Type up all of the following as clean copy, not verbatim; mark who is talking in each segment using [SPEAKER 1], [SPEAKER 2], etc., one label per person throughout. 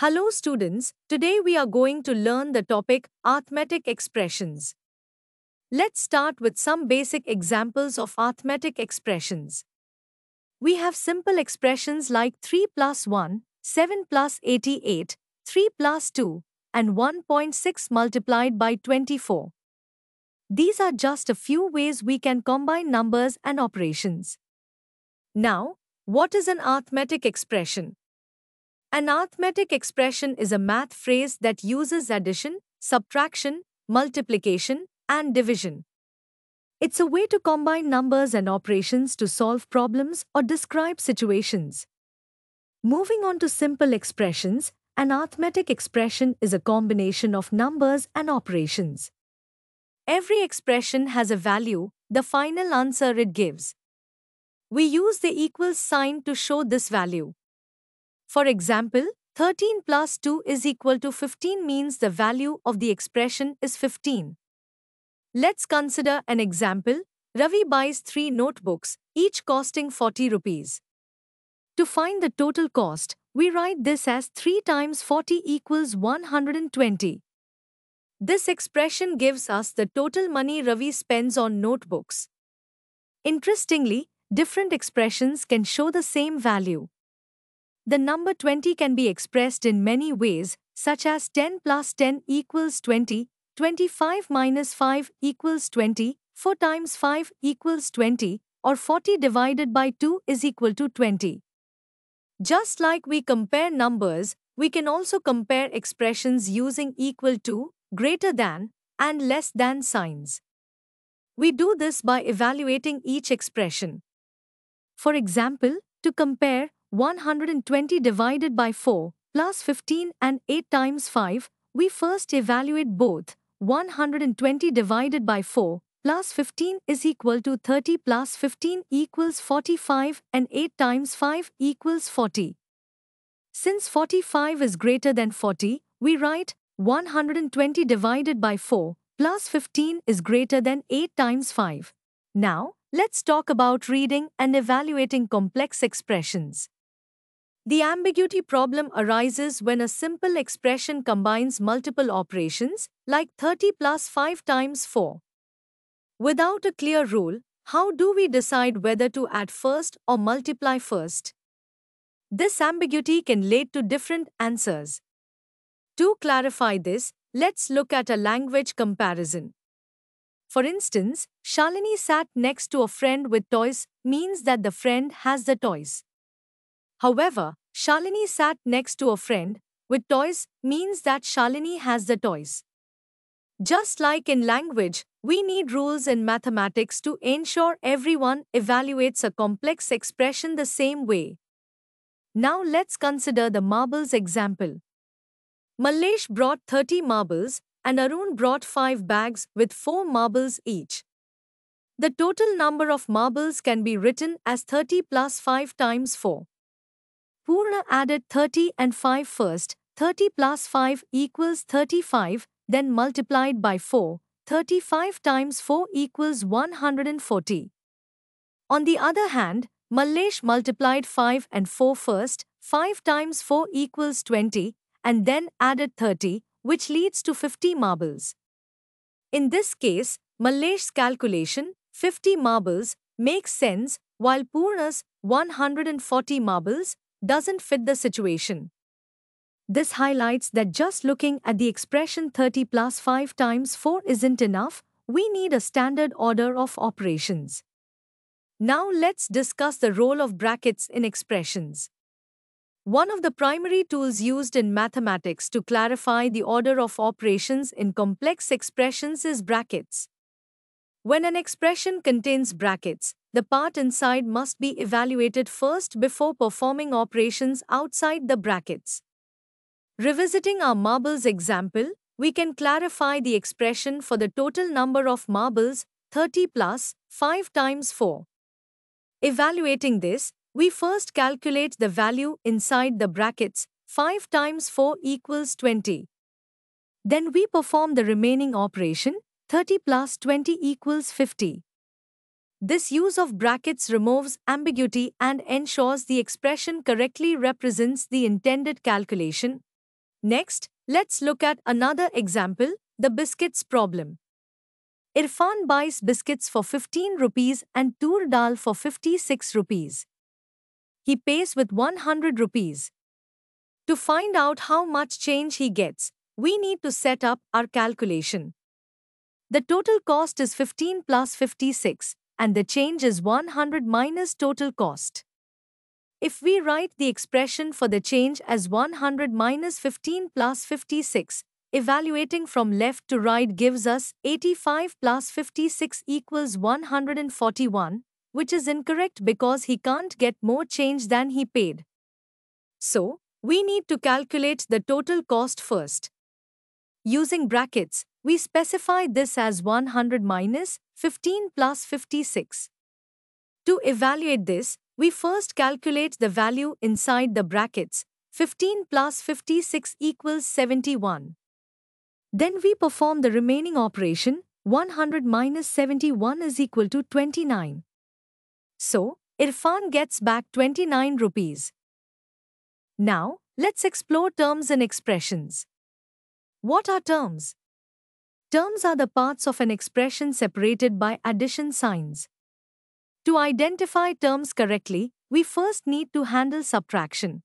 [SPEAKER 1] Hello students, today we are going to learn the topic arithmetic expressions. Let's start with some basic examples of arithmetic expressions. We have simple expressions like 3 plus 1, 7 plus 88, 3 plus 2, and 1.6 multiplied by 24. These are just a few ways we can combine numbers and operations. Now, what is an arithmetic expression? An arithmetic expression is a math phrase that uses addition, subtraction, multiplication, and division. It's a way to combine numbers and operations to solve problems or describe situations. Moving on to simple expressions, an arithmetic expression is a combination of numbers and operations. Every expression has a value, the final answer it gives. We use the equals sign to show this value. For example, 13 plus 2 is equal to 15 means the value of the expression is 15. Let's consider an example. Ravi buys 3 notebooks, each costing 40 rupees. To find the total cost, we write this as 3 times 40 equals 120. This expression gives us the total money Ravi spends on notebooks. Interestingly, different expressions can show the same value. The number 20 can be expressed in many ways, such as 10 plus 10 equals 20, 25 minus 5 equals 20, 4 times 5 equals 20, or 40 divided by 2 is equal to 20. Just like we compare numbers, we can also compare expressions using equal to, greater than, and less than signs. We do this by evaluating each expression. For example, to compare 120 divided by 4 plus 15 and 8 times 5, we first evaluate both. 120 divided by 4 plus 15 is equal to 30 plus 15 equals 45 and 8 times 5 equals 40. Since 45 is greater than 40, we write 120 divided by 4 plus 15 is greater than 8 times 5. Now, let's talk about reading and evaluating complex expressions. The ambiguity problem arises when a simple expression combines multiple operations, like 30 plus 5 times 4. Without a clear rule, how do we decide whether to add first or multiply first? This ambiguity can lead to different answers. To clarify this, let's look at a language comparison. For instance, Shalini sat next to a friend with toys means that the friend has the toys. However, Shalini sat next to a friend with toys means that Shalini has the toys. Just like in language, we need rules in mathematics to ensure everyone evaluates a complex expression the same way. Now let's consider the marbles example. Mallesh brought 30 marbles and Arun brought 5 bags with 4 marbles each. The total number of marbles can be written as 30 plus 5 times 4. Purna added 30 and 5 first. 30 plus 5 equals 35, then multiplied by 4. 35 times 4 equals 140. On the other hand, Mallesh multiplied 5 and 4 first. 5 times 4 equals 20, and then added 30, which leads to 50 marbles. In this case, Mallesh's calculation, 50 marbles, makes sense, while Purna's 140 marbles doesn't fit the situation. This highlights that just looking at the expression 30 plus 5 times 4 isn't enough, we need a standard order of operations. Now let's discuss the role of brackets in expressions. One of the primary tools used in mathematics to clarify the order of operations in complex expressions is brackets. When an expression contains brackets, the part inside must be evaluated first before performing operations outside the brackets. Revisiting our marbles example, we can clarify the expression for the total number of marbles, 30 plus 5 times 4. Evaluating this, we first calculate the value inside the brackets, 5 times 4 equals 20. Then we perform the remaining operation, 30 plus 20 equals 50. This use of brackets removes ambiguity and ensures the expression correctly represents the intended calculation. Next, let's look at another example, the biscuits problem. Irfan buys biscuits for 15 rupees and tur dal for 56 rupees. He pays with 100 rupees. To find out how much change he gets, we need to set up our calculation. The total cost is 15 plus 56, and the change is 100 minus total cost. If we write the expression for the change as 100 minus 15 plus 56, evaluating from left to right gives us 85 plus 56 equals 141, which is incorrect because he can't get more change than he paid. So, we need to calculate the total cost first. Using brackets, we specify this as 100 minus 15 plus 56. To evaluate this, we first calculate the value inside the brackets. 15 plus 56 equals 71. Then we perform the remaining operation. 100 minus 71 is equal to 29. So, Irfan gets back 29 rupees. Now, let's explore terms and expressions. What are terms? Terms are the parts of an expression separated by addition signs. To identify terms correctly, we first need to handle subtraction.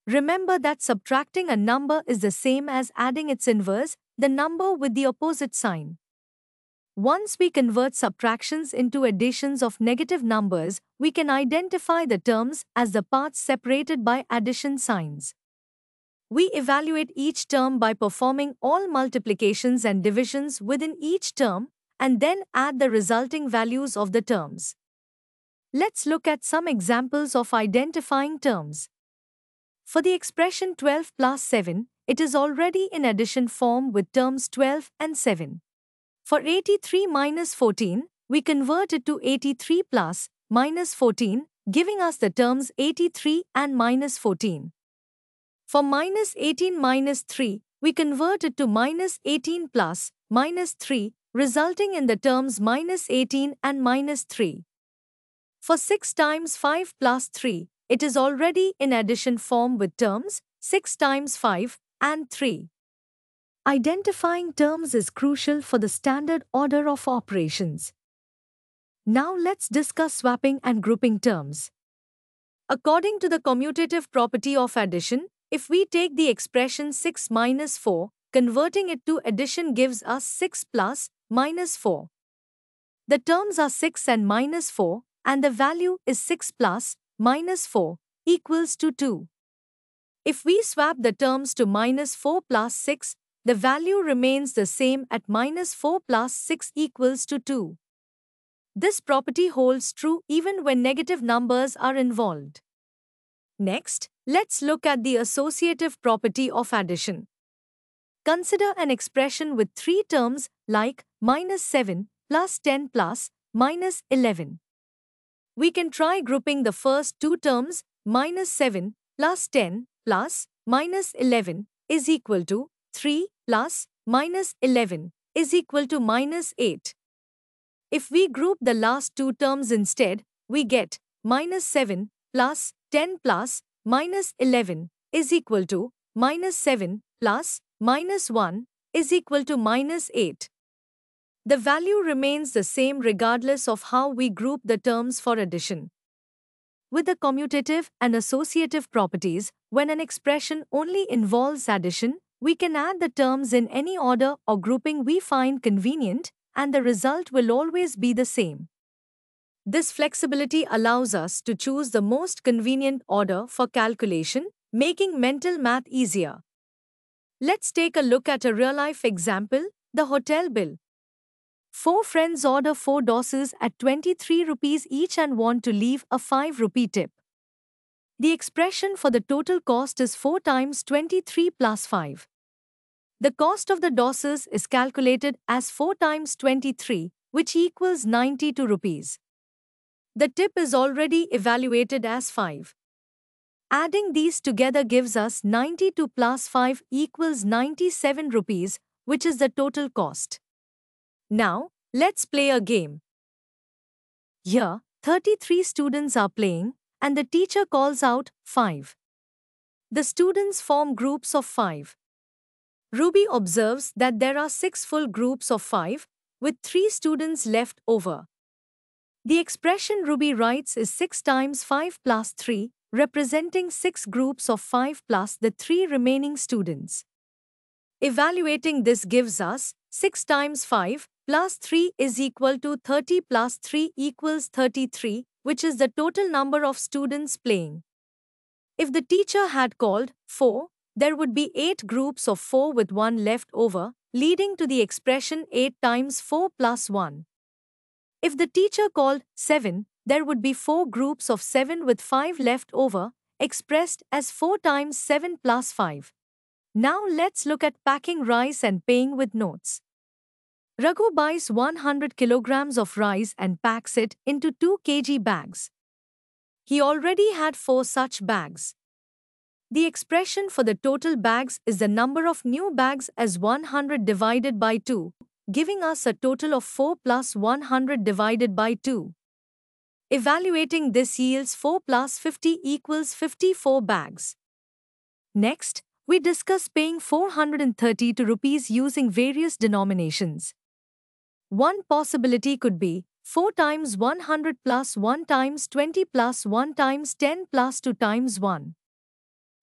[SPEAKER 1] Remember that subtracting a number is the same as adding its inverse, the number with the opposite sign. Once we convert subtractions into additions of negative numbers, we can identify the terms as the parts separated by addition signs. We evaluate each term by performing all multiplications and divisions within each term and then add the resulting values of the terms. Let's look at some examples of identifying terms. For the expression 12 plus 7, it is already in addition form with terms 12 and 7. For 83 minus 14, we convert it to 83 plus minus 14, giving us the terms 83 and minus 14. For minus 18 minus 3, we convert it to minus 18 plus minus 3, resulting in the terms minus 18 and minus 3. For 6 times 5 plus 3, it is already in addition form with terms 6 times 5 and 3. Identifying terms is crucial for the standard order of operations. Now let's discuss swapping and grouping terms. According to the commutative property of addition, if we take the expression 6 minus 4, converting it to addition gives us 6 plus minus 4. The terms are 6 and minus 4, and the value is 6 plus minus 4 equals to 2. If we swap the terms to minus 4 plus 6, the value remains the same at minus 4 plus 6 equals to 2. This property holds true even when negative numbers are involved. Next, let's look at the associative property of addition. Consider an expression with 3 terms like minus 7 plus 10 plus minus 11. We can try grouping the first 2 terms, minus 7 plus 10 plus minus 11 is equal to 3 plus minus 11 is equal to minus 8. If we group the last 2 terms instead, we get minus 7 plus 10 plus minus 11 is equal to minus 7 plus minus 1 is equal to minus 8. The value remains the same regardless of how we group the terms for addition. With the commutative and associative properties, when an expression only involves addition, we can add the terms in any order or grouping we find convenient, and the result will always be the same. This flexibility allows us to choose the most convenient order for calculation, making mental math easier. Let's take a look at a real-life example, the hotel bill. 4 friends order 4 doses at 23 rupees each and want to leave a 5 rupee tip. The expression for the total cost is 4 times 23 plus 5. The cost of the doses is calculated as 4 times 23, which equals 92 rupees. The tip is already evaluated as 5. Adding these together gives us 92 plus 5 equals 97 rupees, which is the total cost. Now, let's play a game. Here, 33 students are playing, and the teacher calls out 5. The students form groups of 5. Ruby observes that there are 6 full groups of 5, with 3 students left over. The expression Ruby writes is 6 times 5 plus 3, representing 6 groups of 5 plus the 3 remaining students. Evaluating this gives us 6 times 5 plus 3 is equal to 30 plus 3 equals 33, which is the total number of students playing. If the teacher had called 4, there would be 8 groups of 4 with 1 left over, leading to the expression 8 times 4 plus 1. If the teacher called 7, there would be 4 groups of 7 with 5 left over, expressed as 4 times 7 plus 5. Now let's look at packing rice and paying with notes. Raghu buys 100 kilograms of rice and packs it into 2 kg bags. He already had 4 such bags. The expression for the total bags is the number of new bags as 100 divided by 2, giving us a total of 4 plus 100 divided by 2. Evaluating this yields 4 plus 50 equals 54 bags. Next, we discuss paying 432 rupees using various denominations. One possibility could be 4 times 100 plus 1 times 20 plus 1 times 10 plus 2 times 1.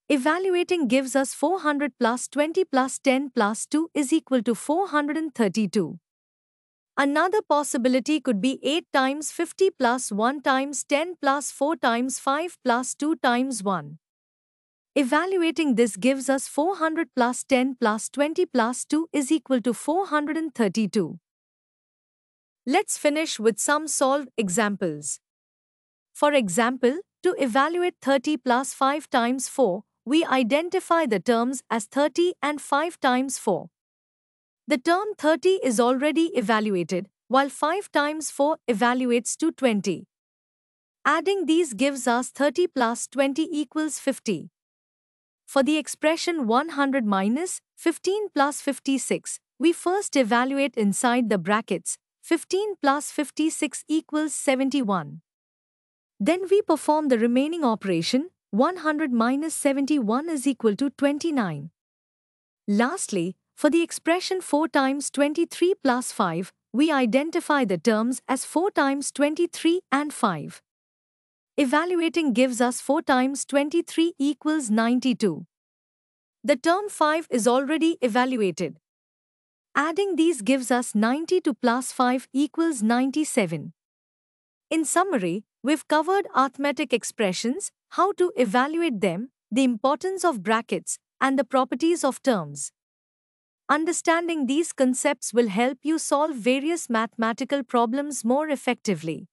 [SPEAKER 1] Evaluating gives us 400 plus 20 plus 10 plus 2 is equal to 432. Another possibility could be 8 times 50 plus 1 times 10 plus 4 times 5 plus 2 times 1. Evaluating this gives us 400 plus 10 plus 20 plus 2 is equal to 432. Let's finish with some solved examples. For example, to evaluate 30 plus 5 times 4, we identify the terms as 30 and 5 times 4. The term 30 is already evaluated, while 5 times 4 evaluates to 20. Adding these gives us 30 plus 20 equals 50. For the expression 100 minus 15 plus 56, we first evaluate inside the brackets. 15 plus 56 equals 71. Then we perform the remaining operation. 100 minus 71 is equal to 29. Lastly, for the expression 4 times 23 plus 5, we identify the terms as 4 times 23 and 5. Evaluating gives us 4 times 23 equals 92. The term 5 is already evaluated. Adding these gives us 92 plus 5 equals 97. In summary, we've covered arithmetic expressions, how to evaluate them, the importance of brackets, and the properties of terms. Understanding these concepts will help you solve various mathematical problems more effectively.